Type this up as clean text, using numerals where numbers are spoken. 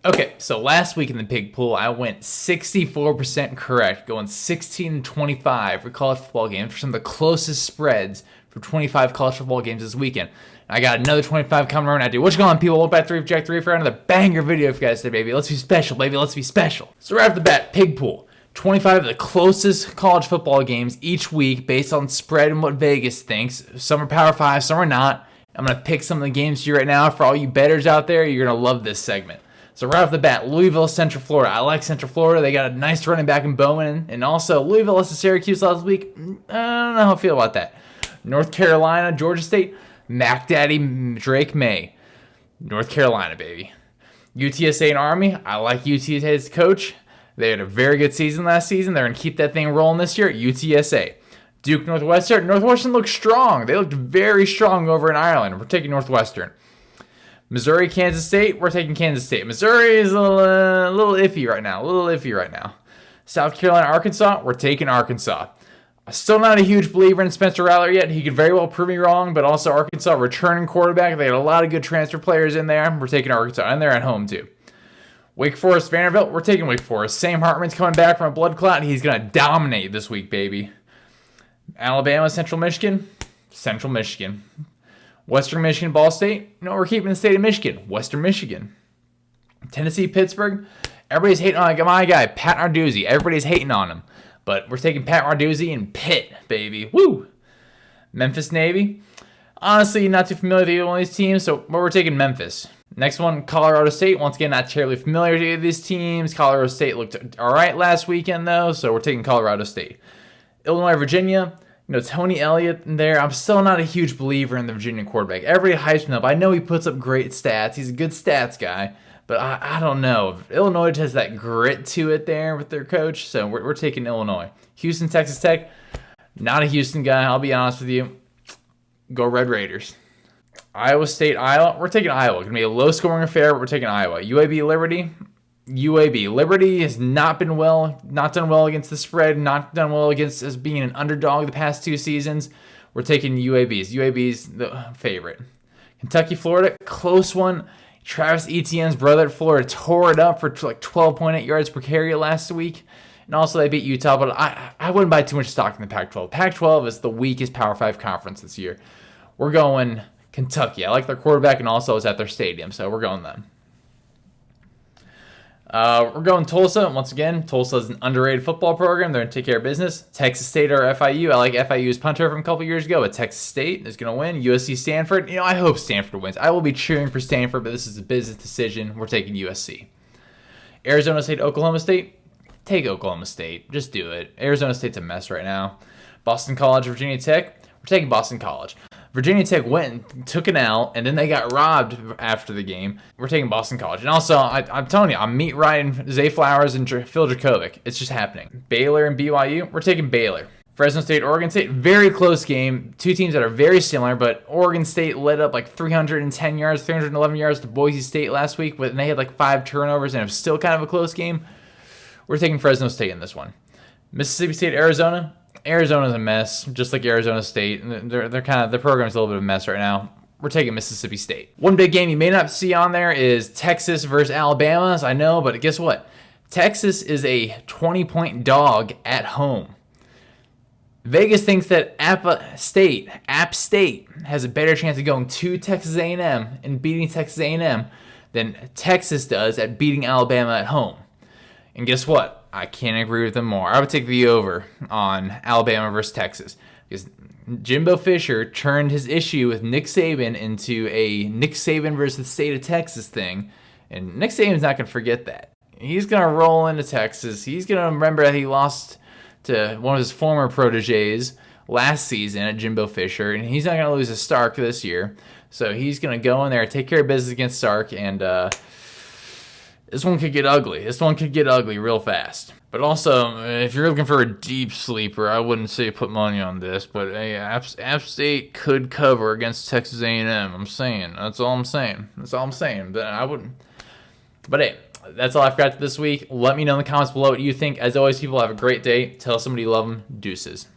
Okay, so last week in the pig pool, I went 64% correct, going 16-25 for college football games for some of the closest spreads for 25 college football games this weekend. I got another 25 coming around after. What's going on, people? Welcome back to Jack the Reefer. Another banger video for you guys today, baby. Let's be special, baby. Let's be special. So right off the bat, pig pool. 25 of the closest college football games each week based on spread and what Vegas thinks. Some are Power 5, some are not. I'm going to pick some of the games to you right now. For all you bettors out there, you're going to love this segment. So right off the bat, Louisville, Central Florida. I like Central Florida. They got a nice running back in Bowman. And also, Louisville lost to Syracuse last week. I don't know how I feel about that. North Carolina, Georgia State. Mac Daddy, Drake May. North Carolina, baby. UTSA and Army. I like UTSA's coach. They had a very good season last season. They're going to keep that thing rolling this year at UTSA. Duke, Northwestern. Northwestern looked strong. They looked very strong over in Ireland. We're taking Northwestern. Missouri, Kansas State. We're taking Kansas State. Missouri is a little iffy right now. South Carolina, Arkansas. We're taking Arkansas. I'm still not a huge believer in Spencer Rattler yet. He could very well prove me wrong, but also Arkansas returning quarterback. They got a lot of good transfer players in there. We're taking Arkansas, and they're at home too. Wake Forest, Vanderbilt. We're taking Wake Forest. Sam Hartman's coming back from a blood clot. He's going to dominate this week, baby. Alabama, Central Michigan. Western Michigan, Ball State. No, we're keeping the state of Michigan. Western Michigan. Tennessee, Pittsburgh. Everybody's hating on my guy, Pat Narduzzi. Everybody's hating on him. But we're taking Pat Narduzzi and Pitt, baby. Woo! Memphis, Navy. Honestly, not too familiar with either one of these teams, so we're taking Memphis. Next one, Colorado State. Once again, not terribly familiar with either of these teams. Colorado State looked all right last weekend, though, so we're taking Colorado State. Illinois, Virginia. Tony Elliott there. I'm still not a huge believer in the Virginia quarterback. Everybody hypes him up. I know he puts up great stats. He's a good stats guy. But I don't know. Illinois has that grit to it there with their coach. So we're taking Illinois. Houston, Texas Tech. Not a Houston guy. I'll be honest with you. Go Red Raiders. Iowa State, Iowa. We're taking Iowa. It's going to be a low-scoring affair, but we're taking Iowa. UAB, Liberty. Liberty has not done well against the spread, not done well against us being an underdog the past 2 seasons. We're taking UAB's. UAB's the favorite. Kentucky, Florida, close one. Travis Etienne's brother at Florida tore it up for like 12.8 yards per carry last week. And also they beat Utah, but I wouldn't buy too much stock in the Pac-12. Pac-12 is the weakest Power 5 conference this year. We're going Kentucky. I like their quarterback and also it's at their stadium, so we're going them. We're going Tulsa. Once again, Tulsa is an underrated football program. They're going to take care of business. Texas State or FIU. I like FIU's punter from a couple years ago, but Texas State is going to win. USC, Stanford. I hope Stanford wins. I will be cheering for Stanford, but this is a business decision. We're taking USC. Arizona State, Oklahoma State. Take Oklahoma State. Just do it. Arizona State's a mess right now. Boston College, Virginia Tech. We're taking Boston College. Virginia Tech went and took an L, and then they got robbed after the game. We're taking Boston College. And also, I'm telling you, I'm meat riding Zay Flowers and Phil Dracovic. It's just happening. Baylor and BYU, we're taking Baylor. Fresno State, Oregon State, very close game. 2 teams that are very similar, but Oregon State led up like 310 yards, 311 yards to Boise State last week, and they had like 5 turnovers, and it was still kind of a close game. We're taking Fresno State in this one. Mississippi State, Arizona. Arizona's a mess, just like Arizona State. They're kind of, the program's a little bit of a mess right now. We're taking Mississippi State. One big game you may not see on there is Texas versus Alabama. I know, but guess what? Texas is a 20-point dog at home. Vegas thinks that App State has a better chance of going to Texas A&M and beating Texas A&M than Texas does at beating Alabama at home. And guess what? I can't agree with them more. I would take the over on Alabama versus Texas because Jimbo Fisher turned his issue with Nick Saban into a Nick Saban versus the state of Texas thing, and Nick Saban's not going to forget that. He's going to roll into Texas. He's going to remember that he lost to one of his former proteges last season at Jimbo Fisher, and he's not going to lose to Stark this year. So he's going to go in there, take care of business against Stark, and this one could get ugly. This one could get ugly real fast. But also, if you're looking for a deep sleeper, I wouldn't say put money on this. But hey, App State could cover against Texas A&M. I'm saying. That's all I'm saying. But I wouldn't. But hey, that's all I've got this week. Let me know in the comments below what you think. As always, people, have a great day. Tell somebody you love them. Deuces.